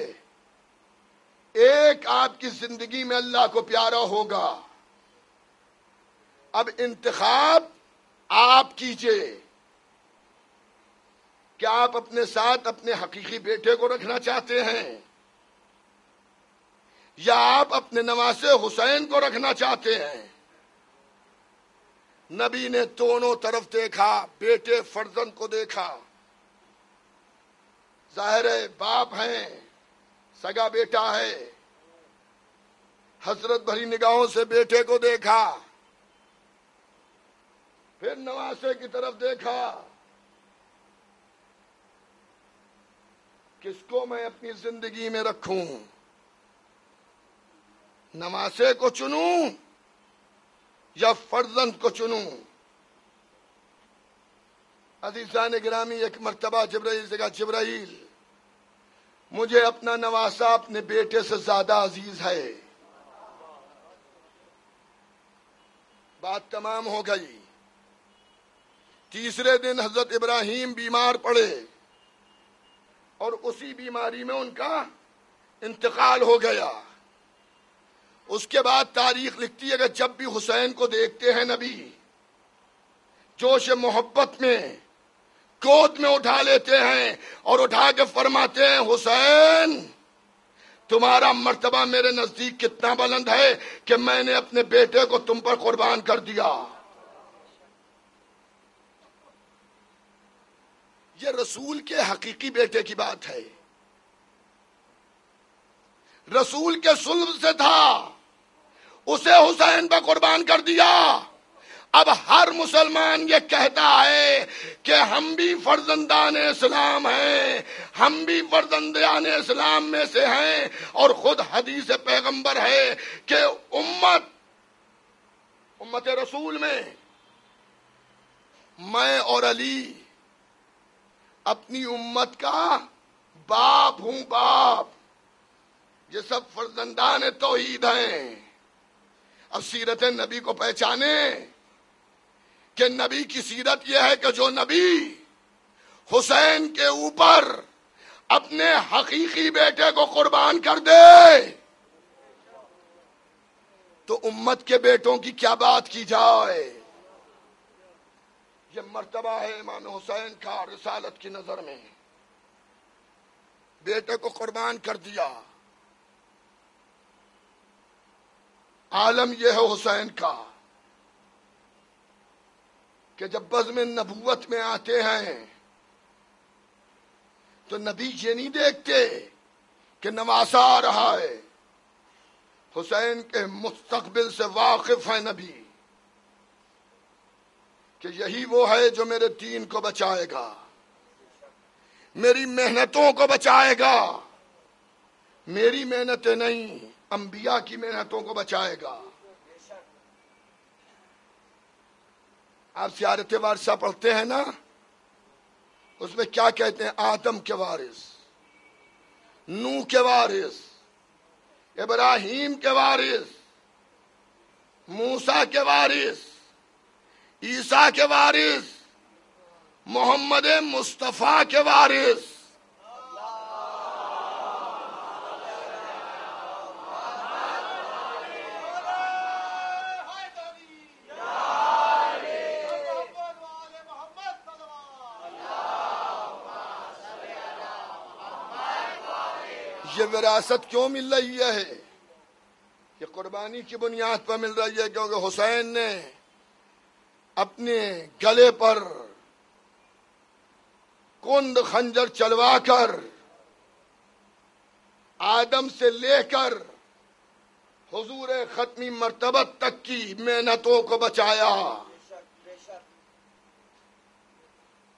ایک آپ کی زندگی میں اللہ کو پیارا ہوگا۔ اب انتخاب آپ کیجئے کہ آپ اپنے ساتھ اپنے حقیقی بیٹے کو رکھنا چاہتے ہیں یا آپ اپنے نواسے حسین کو رکھنا چاہتے ہیں۔ نبی نے دونوں طرف دیکھا، بیٹے فرزند کو دیکھا، ظاہر ہے باپ ہیں، سگا بیٹا ہے، حسرت بھری نگاہوں سے بیٹے کو دیکھا، پھر نواسے کی طرف دیکھا، کس کو میں اپنی زندگی میں رکھوں، نواسے کو چنوں یا فرزند کو چنوں؟ عزیزان گرامی، ایک مرتبہ جبرائیل سے کہا، جبرائیل مجھے اپنا نواسا اپنے بیٹے سے زیادہ عزیز ہے۔ بات تمام ہو گئی۔ تیسرے دن حضرت ابراہیم بیمار پڑے اور اسی بیماری میں ان کا انتقال ہو گیا۔ اس کے بعد تاریخ لکھتی ہے کہ جب بھی حسین کو دیکھتے ہیں نبی جوش محبت میں گود میں اٹھا لیتے ہیں اور اٹھا کے فرماتے ہیں، حسین تمہارا مرتبہ میرے نزدیک کتنا بلند ہے کہ میں نے اپنے بیٹے کو تم پر قربان کر دیا۔ یہ رسول کے حقیقی بیٹے کی بات ہے۔ رسول کے صلب سے تھا، اسے حسین پہ قربان کر دیا۔ اب ہر مسلمان یہ کہتا ہے کہ ہم بھی فرزندان اسلام ہیں، ہم بھی فرزندان اسلام میں سے ہیں، اور خود حدیث پیغمبر ہے کہ امت رسول میں اور علی اپنی امت کا باپ ہوں، باپ۔ یہ سب فرزندان توحید ہیں۔ اب سیرت نبی کو پہچانے کہ نبی کی سیرت یہ ہے کہ جو نبی حسین کے اوپر اپنے حقیقی بیٹے کو قربان کر دے تو امت کے بیٹوں کی کیا بات کی جائے۔ یہ مرتبہ ہے امام حسین کا رسالت کی نظر میں، بیٹے کو قربان کر دیا۔ عالم یہ ہے حسین کا کہ جب بزم نبوت میں آتے ہیں تو نبی یہ نہیں دیکھتے کہ نواسا آ رہا ہے، حسین کے مستقبل سے واقف ہے نبی کہ یہی وہ ہے جو میرے دین کو بچائے گا، میری محنتوں کو بچائے گا، میری محنتیں نہیں انبیاء کی محنتوں کو بچائے گا۔ آپ سیارت وارثہ پڑھتے ہیں نا، اس میں کیا کہتے ہیں؟ آدم کے وارث، نوح کے وارث، ابراہیم کے وارث، موسیٰ کے وارث، عیسیٰ کے وارث، محمد مصطفیٰ کے وارث۔ یہ وراثت کیوں مل رہی ہے؟ یہ قربانی کی بنیاد پر مل رہی ہے، کیونکہ حسین نے اپنے گلے پر کند خنجر چلوا کر آدم سے لے کر حضور ختمی مرتبت تک کی محنتوں کو بچایا۔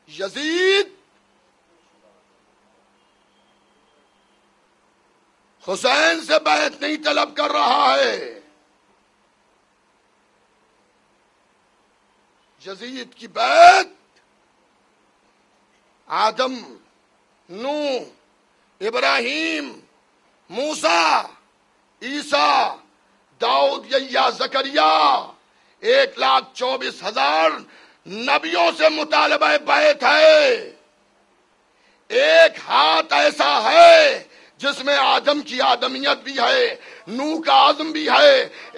یزید حسین سے بیعت نہیں طلب کر رہا ہے، یزید کی بیعت آدم، نوح، ابراہیم، موسیٰ، عیسیٰ، داؤد، یحییٰ، زکریا، 1,24,000 نبیوں سے مطالبہ بیعت ہے۔ ایک ہاتھ ایسا ہے جس میں آدم کی آدمیت بھی ہے، نوح کا عزم بھی ہے،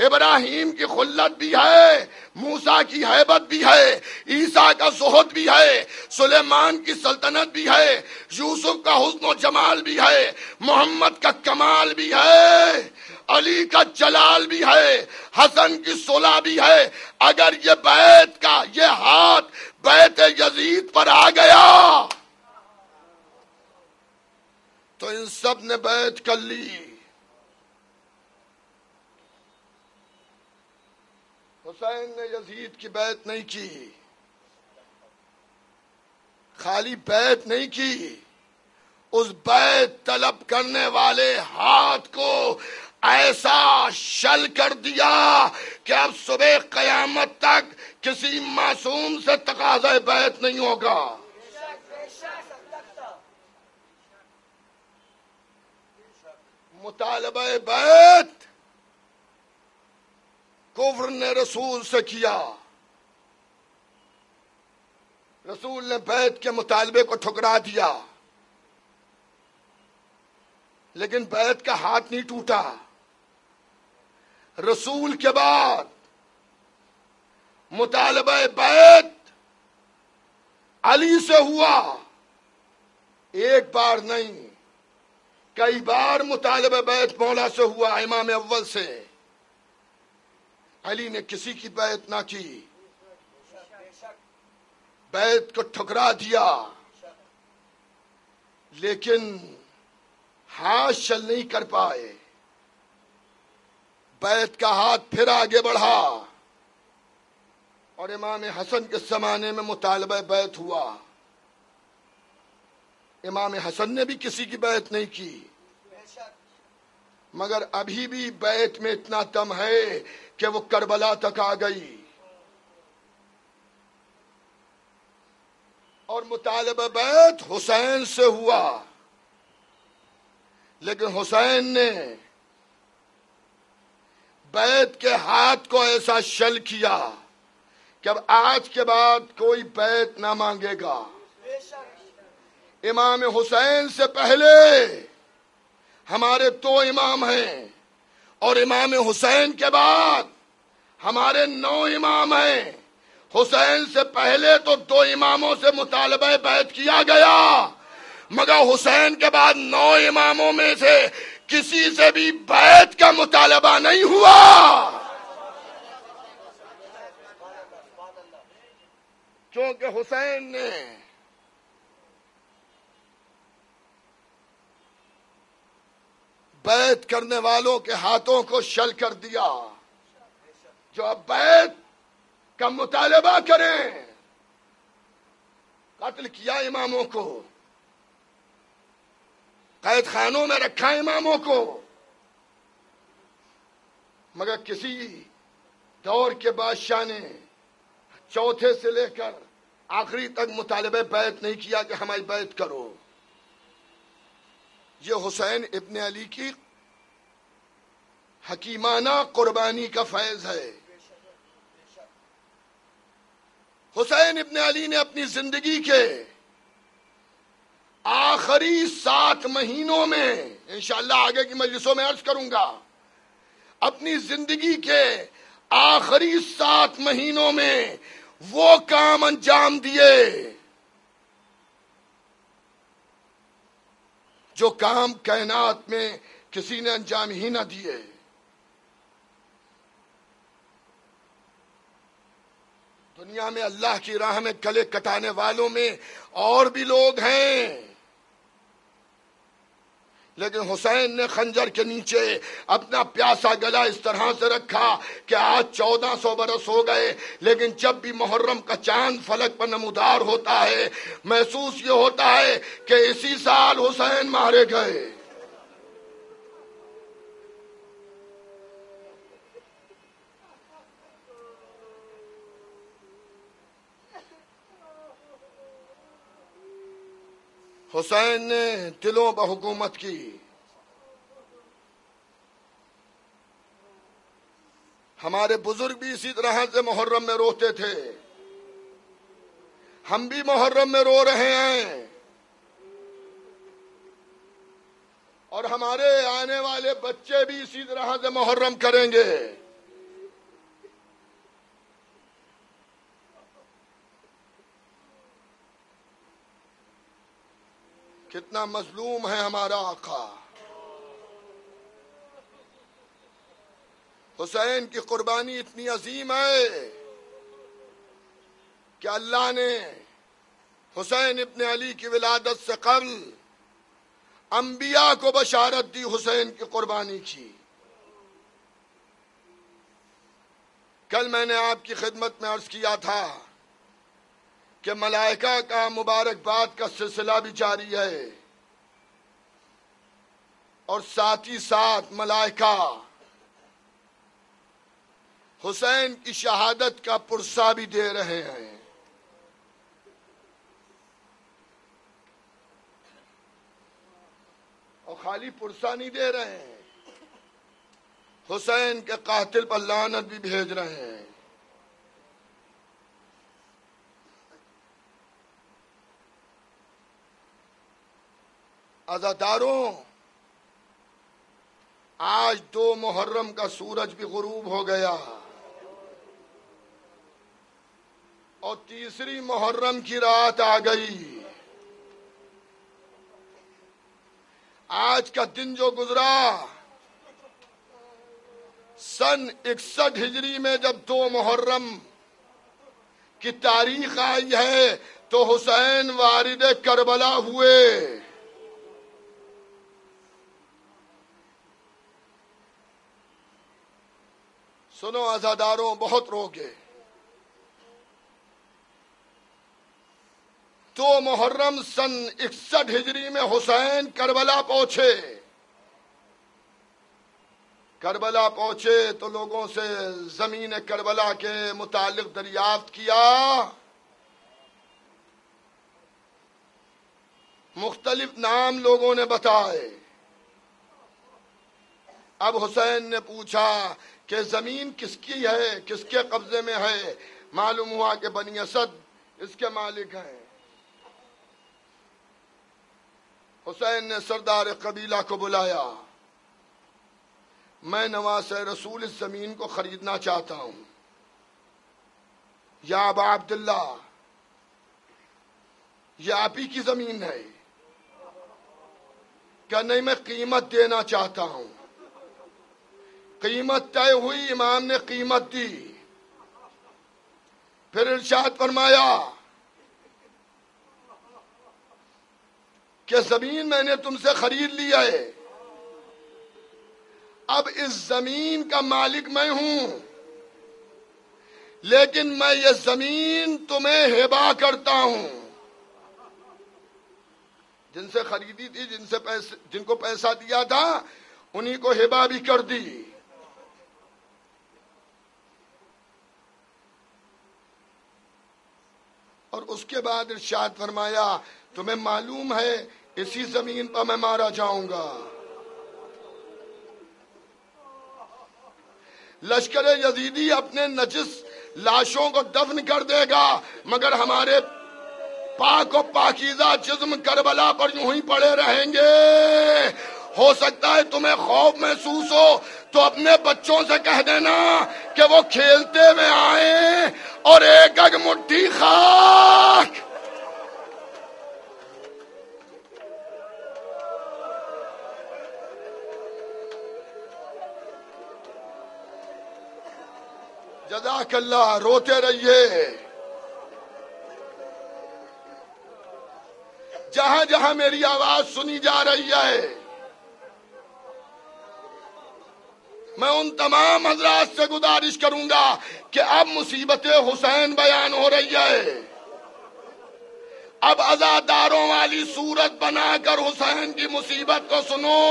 ابراہیم کی خلت بھی ہے، موسیٰ کی ہیبت بھی ہے، عیسیٰ کا زہد بھی ہے، سلیمان کی سلطنت بھی ہے، یوسف کا حسن و جمال بھی ہے، محمد کا کمال بھی ہے، علی کا جلال بھی ہے، حسن کی صلح بھی ہے۔ اگر یہ بیعت کا یہ ہاتھ بیعت یزید پر آ گیا تو ان سب نے بیعت کر لی۔ حسین نے یزید کی بیعت نہیں کی، خالی بیعت نہیں کی، اس بیعت طلب کرنے والے ہاتھ کو ایسا شل کر دیا کہ اب صبح قیامت تک کسی معصوم سے تقاضۂ بیعت نہیں ہوگا۔ مطالبہ بیعت کفر نے رسول سے کیا، رسول نے بیعت کے مطالبے کو ٹھکرا دیا، لیکن بیعت کا ہاتھ نہیں ٹوٹا۔ رسول کے بعد مطالبہ بیعت علی سے ہوا، ایک بار نہیں کئی بار مطالبہ بیعت مولا سے ہوا، امام اول سے۔ علی نے کسی کی بیعت نہ کی، بیعت کو ٹھکرا دیا، لیکن ہاتھ شل نہیں کر پائے۔ بیعت کا ہاتھ پھر آگے بڑھا اور امام حسن کے زمانے میں مطالبہ بیعت ہوا. امام حسن نے بھی کسی کی بیعت نہیں کی، مگر ابھی بھی بیعت میں اتنا دم ہے کہ وہ کربلا تک آ گئی اور مطالبہ بیعت حسین سے ہوا. لیکن حسین نے بیعت کے ہاتھ کو ایسا شل کیا کہ اب آج کے بعد کوئی بیعت نہ مانگے گا. امام حسین سے پہلے ہمارے 2 امام ہیں اور امام حسین کے بعد ہمارے 9 امام ہیں. حسین سے پہلے تو 2 اماموں سے مطالبہ بیعت کیا گیا، مگر حسین کے بعد 9 اماموں میں سے کسی سے بھی بیعت کا مطالبہ نہیں ہوا. کیونکہ حسین نے بیعت کرنے والوں کے ہاتھوں کو شل کر دیا. جو اب بیعت کا مطالبہ کریں، قتل کیا اماموں کو، قید خانوں میں رکھا اماموں کو، مگر کسی دور کے بادشاہ نے چوتھے سے لے کر آخری تک مطالبہ بیعت نہیں کیا کہ ہماری بیعت کرو. یہ حسین ابن علی کی حکیمانہ قربانی کا فیض ہے. حسین ابن علی نے اپنی زندگی کے آخری 7 مہینوں میں، انشاءاللہ آگے کی مجلسوں میں عرض کروں گا، اپنی زندگی کے آخری 7 مہینوں میں وہ کام انجام دیے جو کام کائنات میں کسی نے انجام ہی نہ دیے. دنیا میں اللہ کی راہ میں گلے کٹانے والوں میں اور بھی لوگ ہیں، لیکن حسین نے خنجر کے نیچے اپنا پیاسا گلا اس طرح سے رکھا کہ آج 1400 برس ہو گئے، لیکن جب بھی محرم کا چاند فلک پر نمودار ہوتا ہے محسوس یہ ہوتا ہے کہ اسی سال حسین مارے گئے. حسین نے دلوں پر حکومت کی. ہمارے بزرگ بھی اسی طرح سے محرم میں روتے تھے، ہم بھی محرم میں رو رہے ہیں، اور ہمارے آنے والے بچے بھی اسی طرح سے محرم کریں گے. کتنا مظلوم ہے ہمارا آقا. حسین کی قربانی اتنی عظیم ہے کہ اللہ نے حسین ابن علی کی ولادت سے قبل انبیاء کو بشارت دی حسین کی قربانی کی. کل میں نے آپ کی خدمت میں عرض کیا تھا کہ ملائکہ کا مبارکباد کا سلسلہ بھی جاری ہے، اور ساتھ ہی ساتھ ملائکہ حسین کی شہادت کا پرسہ بھی دے رہے ہیں. اور خالی پرسہ نہیں دے رہے ہیں، حسین کے قاتل پر لعنت بھی بھیج رہے ہیں. عزاداروں، آج 2 محرم کا سورج بھی غروب ہو گیا اور تیسری محرم کی رات آ گئی. آج کا دن جو گزرا سن 61 ہجری میں جب 2 محرم کی تاریخ آئی ہے تو حسین وارد کربلا ہوئے. سنو عزاداروں، بہت روگے. 2 محرم سن 61 ہجری میں حسین کربلا پہنچے. کربلا پہنچے تو لوگوں سے زمین کربلا کے متعلق دریافت کیا. مختلف نام لوگوں نے بتائے. اب حسین نے پوچھا کہ زمین کس کی ہے، کس کے قبضے میں ہے؟ معلوم ہوا کہ بنی اسد اس کے مالک ہیں. حسین نے سردار قبیلہ کو بلایا. میں نواز رسول اس زمین کو خریدنا چاہتا ہوں. یا ابا عبداللہ، یہ آپ ہی کی زمین ہے؟ کہ نہیں، میں قیمت دینا چاہتا ہوں. قیمت طے ہوئی، امام نے قیمت دی. پھر ارشاد فرمایا کہ زمین میں نے تم سے خرید لی ہے، اب اس زمین کا مالک میں ہوں، لیکن میں یہ زمین تمہیں ہبہ کرتا ہوں. جن سے خریدی تھی، جن کو پیسہ دیا تھا، انہی کو ہبہ بھی کر دی. اور اس کے بعد ارشاد فرمایا تمہیں معلوم ہے اسی زمین پر میں مارا جاؤں گا. لشکر یزیدی اپنے نجس لاشوں کو دفن کر دے گا، مگر ہمارے پاک و پاکیزہ جسم کربلا پر یوں ہی پڑے رہیں گے. ہو سکتا ہے تمہیں خوف محسوس ہو تو اپنے بچوں سے کہہ دینا کہ وہ کھیلتے ہوئے آئیں اور ایک ایک مٹھی خاک. جزاک اللہ. روتے رہیے. جہاں جہاں میری آواز سنی جا رہی ہے، میں ان تمام حضرات سے گزارش کروں گا کہ اب مصیبت حسین بیان ہو رہی ہے. اب عزاداروں والی صورت بنا کر حسین کی مصیبت کو سنو،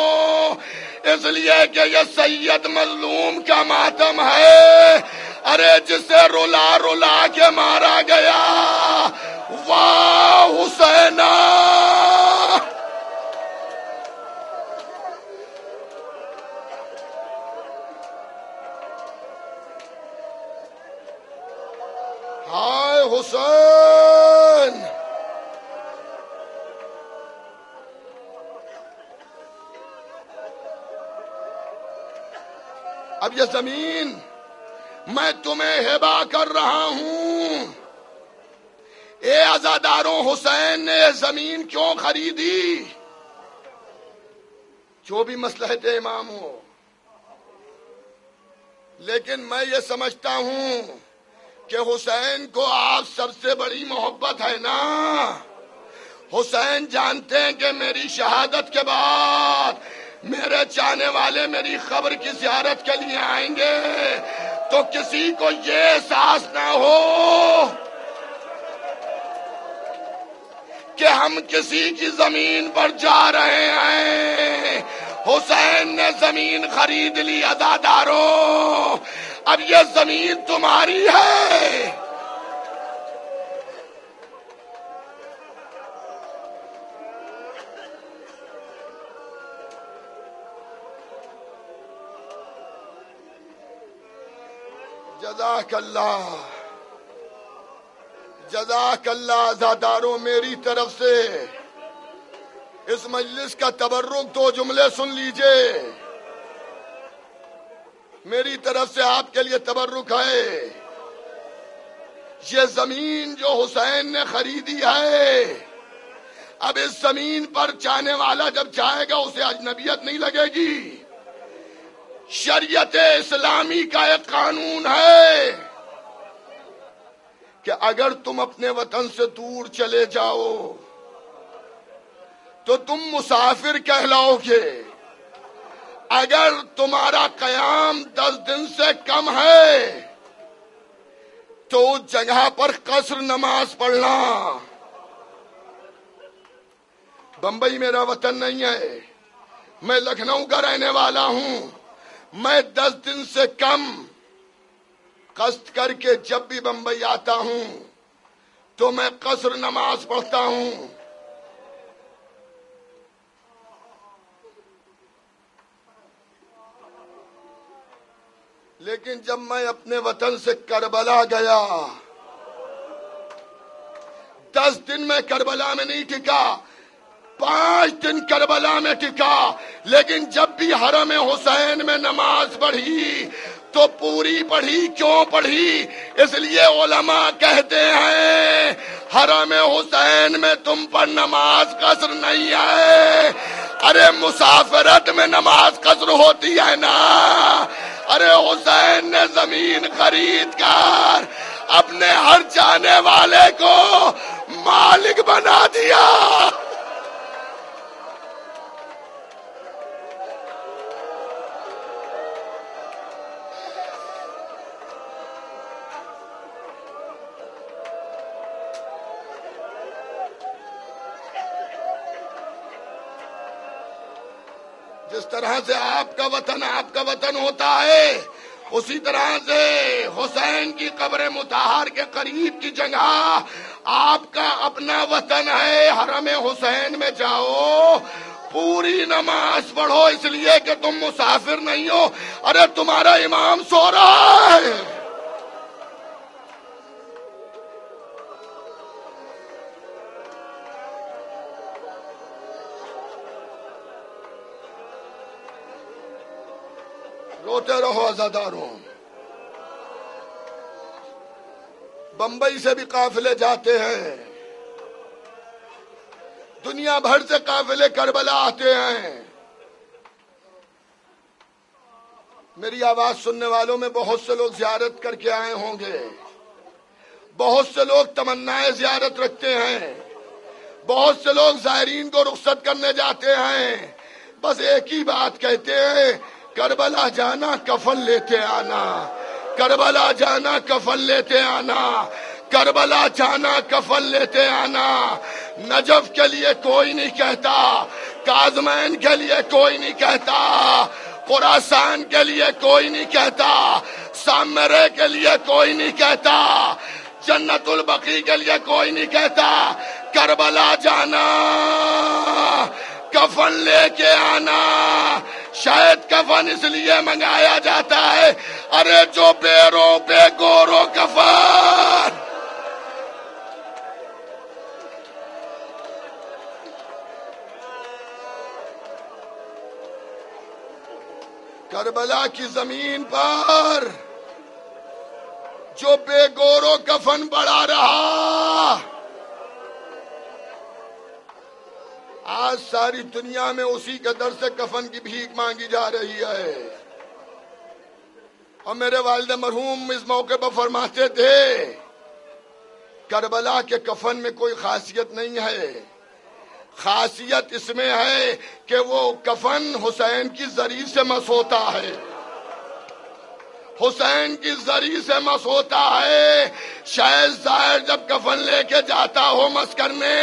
اس لیے کہ یہ سید مظلوم کا ماتم ہے. ارے جسے رلا رلا کے مارا گیا، واہ حسینہ. ہائے حسین. اب یہ زمین میں تمہیں ہبہ کر رہا ہوں. اے عزاداروں، حسین نے یہ زمین کیوں خریدی؟ جو بھی مصلحت امام ہو، لیکن میں یہ سمجھتا ہوں کہ حسین کو آپ سب سے بڑی محبت ہے نا. حسین جانتے ہیں کہ میری شہادت کے بعد میرے چاہنے والے میری قبر کی زیارت کے لیے آئیں گے، تو کسی کو یہ احساس نہ ہو کہ ہم کسی کی زمین پر جا رہے ہیں. حسین نے زمین خرید لی. عزاداروں، اب یہ زمین تمہاری ہے. جزاک اللہ. جزاک اللہ. عزاداروں، میری طرف سے اس مجلس کا تبرک 2 جملے سن لیجئے. میری طرف سے آپ کے لیے تبرک ہے. یہ زمین جو حسین نے خریدی ہے، اب اس زمین پر چاہنے والا جب جائے گا اسے اجنبیت نہیں لگے گی. شریعت اسلامی کا ایک قانون ہے کہ اگر تم اپنے وطن سے دور چلے جاؤ تو تم مسافر کہلاؤ گے. اگر تمہارا قیام 10 دن سے کم ہے تو اس جگہ پر قصر نماز پڑھنا۔ بمبئی میرا وطن نہیں ہے، میں لکھنؤ کا رہنے والا ہوں، میں 10 دن سے کم قصد کر کے جب بھی بمبئی آتا ہوں تو میں قصر نماز پڑھتا ہوں۔ لیکن جب میں اپنے وطن سے کربلا گیا، 10 دن میں کربلا میں نہیں ٹکا، 5 دن کربلا میں ٹکا، لیکن جب بھی حرم حسین میں نماز پڑھی تو پوری پڑھی۔ کیوں پڑھی؟ اس لیے علماء کہتے ہیں حرم حسین میں تم پر نماز قصر نہیں ہے۔ ارے مسافرت میں نماز قصر ہوتی ہے نا۔ ارے حسین نے زمین خرید کر اپنے ہر جانے والے کو مالک بنا دیا۔ جس طرح سے آپ کا وطن ہوتا ہے، اسی طرح سے حسین کی قبر مطہر کے قریب کی جگہ آپ کا اپنا وطن ہے۔ حرم حسین میں جاؤ، پوری نماز پڑھو، اس لیے کہ تم مسافر نہیں ہو۔ ارے تمہارا امام سو رہا ہے۔ روتے رہو عزاداروں۔ بمبئی سے بھی قافلے جاتے ہیں، دنیا بھر سے قافلے کربلا آتے ہیں۔ میری آواز سننے والوں میں بہت سے لوگ زیارت کر کے آئے ہوں گے، بہت سے لوگ تمنائے زیارت رکھتے ہیں، بہت سے لوگ زائرین کو رخصت کرنے جاتے ہیں، بس ایک ہی بات کہتے ہیں، کربلا جانا کفن لیتے آنا، کربلا جانا کفن لیتے آنا، کربلا جانا کفن لیتے آنا۔ نجف کے لیے کوئی نہیں کہتا، کاظمین کے لیے کوئی نہیں کہتا، خراسان کے لیے کوئی نہیں کہتا، سامرے کے لیے کوئی نہیں کہتا، جنت البقیع کے لیے کوئی نہیں کہتا۔ کربلا جانا کفن لے کے آنا۔ شاید کفن اس لیے منگایا جاتا ہے، ارے جو بیرو بے گورو کفن۔ کربلا کی زمین پر جو بے گورو کفن پڑا رہا، آج ساری دنیا میں اسی کے در سے کفن کی بھیک مانگی جا رہی ہے۔ اور میرے والد مرحوم اس موقع پر فرماتے تھے، کربلا کے کفن میں کوئی خاصیت نہیں ہے، خاصیت اس میں ہے کہ وہ کفن حسین کی زری سے مس ہوتا ہے، حسین کی زری سے مس ہوتا ہے۔ شاید ظاہر جب کفن لے کے جاتا ہو مس کرنے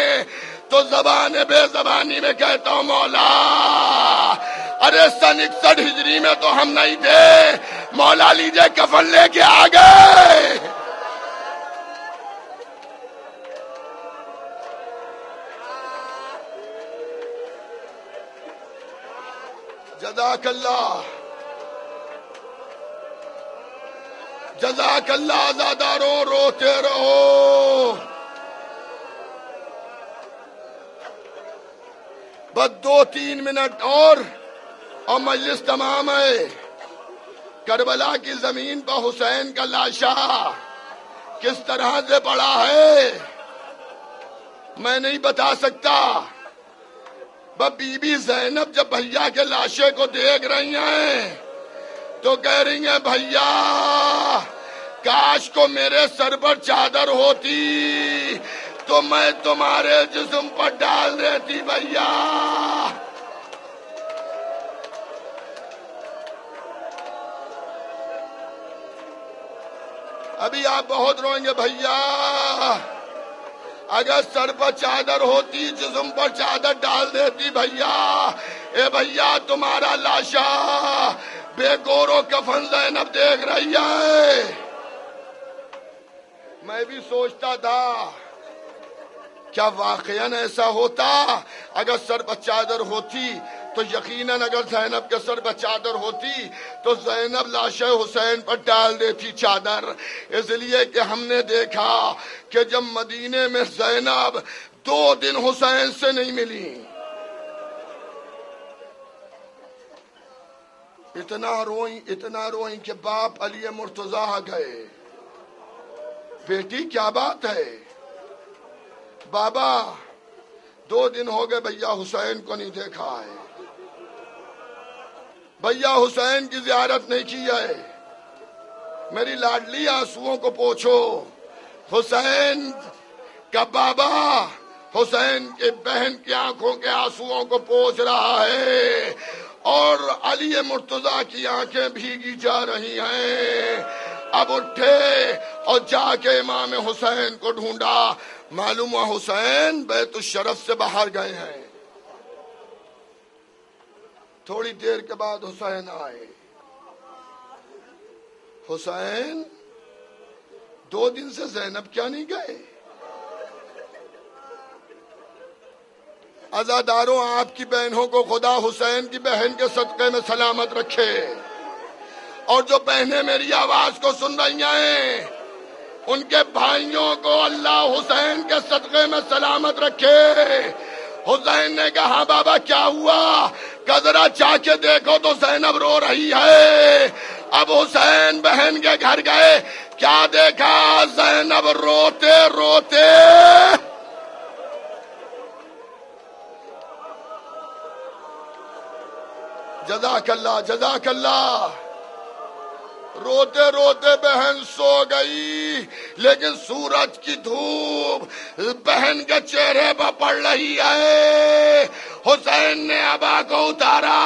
تو زبان بے زبانی میں کہتا ہوں، مولا ارے سن 61 ہجری میں تو ہم نہیں تھے، مولا لیجئے کفن لے کے آ گئے۔ جزاک اللہ، جزاک اللہ عزاداروں، روتے رہو۔ بس 2-3 منٹ اور مجلس تمام ہے۔ کربلا کی زمین پر حسین کا لاشا کس طرح سے پڑا ہے میں نہیں بتا سکتا۔ بی بی زینب جب بھیا کے لاشے کو دیکھ رہی ہیں تو کہہ رہی ہیں، بھیا کاش کو میرے سر پر چادر ہوتی تو میں تمہارے جسم پر ڈال دیتی بھیا۔ ابھی آپ بہت روئیں گے بھیا. اگر سر پر چادر ہوتی جسم پر چادر ڈال دیتی بھیا. اے بھیا تمہارا لاشا بے گورو کفن زینب دیکھ رہی ہے. میں بھی سوچتا تھا کیا واقعاً ایسا ہوتا. اگر سر پر چادر ہوتی تو یقیناً اگر زینب کے سر پر چادر ہوتی تو زینب لاش حسین پر ڈال دیتی چادر. اس لیے کہ ہم نے دیکھا کہ جب مدینے میں زینب 2 دن حسین سے نہیں ملی. اتنا روئیں کہ باپ علی مرتضیٰ گئے. بیٹی کیا بات ہے بابا؟ 2 دن ہو گئے بھیا حسین کو نہیں دیکھا ہے. بھیا حسین کی زیارت نہیں کی ہے. میری لاڈلی آنسوؤں کو پوچھو. حسین کا بابا حسین کے بہن کی آنکھوں کے آنسوؤں کو پوچھ رہا ہے اور علی مرتضیٰ کی آنکھیں بھیگی جا رہی ہیں. اب اٹھے اور جا کے امام حسین کو ڈھونڈا. معلوم ہوا حسین بیت الشرف سے باہر گئے ہیں. تھوڑی دیر کے بعد حسین آئے. حسین 2 دن سے زینب کیا نہیں گئے؟ عزاداروں آپ کی بہنوں کو خدا حسین کی بہن کے صدقے میں سلامت رکھے. اور جو بہنیں میری آواز کو سن رہی ہیں ان کے بھائیوں کو اللہ حسین کے صدقے میں سلامت رکھے. حسین نے کہا بابا کیا ہوا؟ کہ ذرا چاہ کے دیکھو تو زینب رو رہی ہے. اب حسین بہن کے گھر گئے. کیا دیکھا؟ زینب روتے روتے جزاک اللہ جزاک اللہ. روتے روتے بہن سو گئی لیکن سورج کی دھوپ بہن کے چہرے پر پڑ رہی ہے. حسین نے ابا کو اتارا،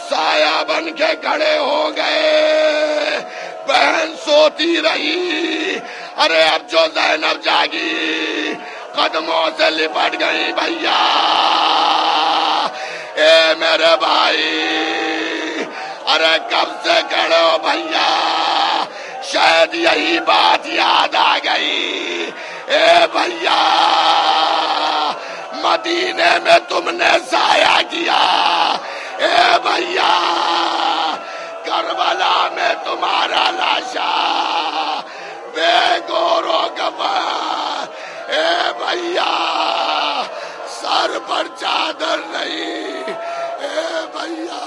سایہ بن کے کھڑے ہو گئے. بہن سوتی رہی. ارے اب جو زینب جاگی قدموں سے لپٹ گئی. بھیا اے میرے بھائی، ارے کب سے کھڑے ہو بھیا؟ شاید یہی بات یاد آ گئی. اے بھیا مدینے میں تم نے ضائع کیا. اے بھیا کربلا میں تمہارا لاشا بے گورو کفن. اے بھیا سر پر چادر نہیں. اے بھیا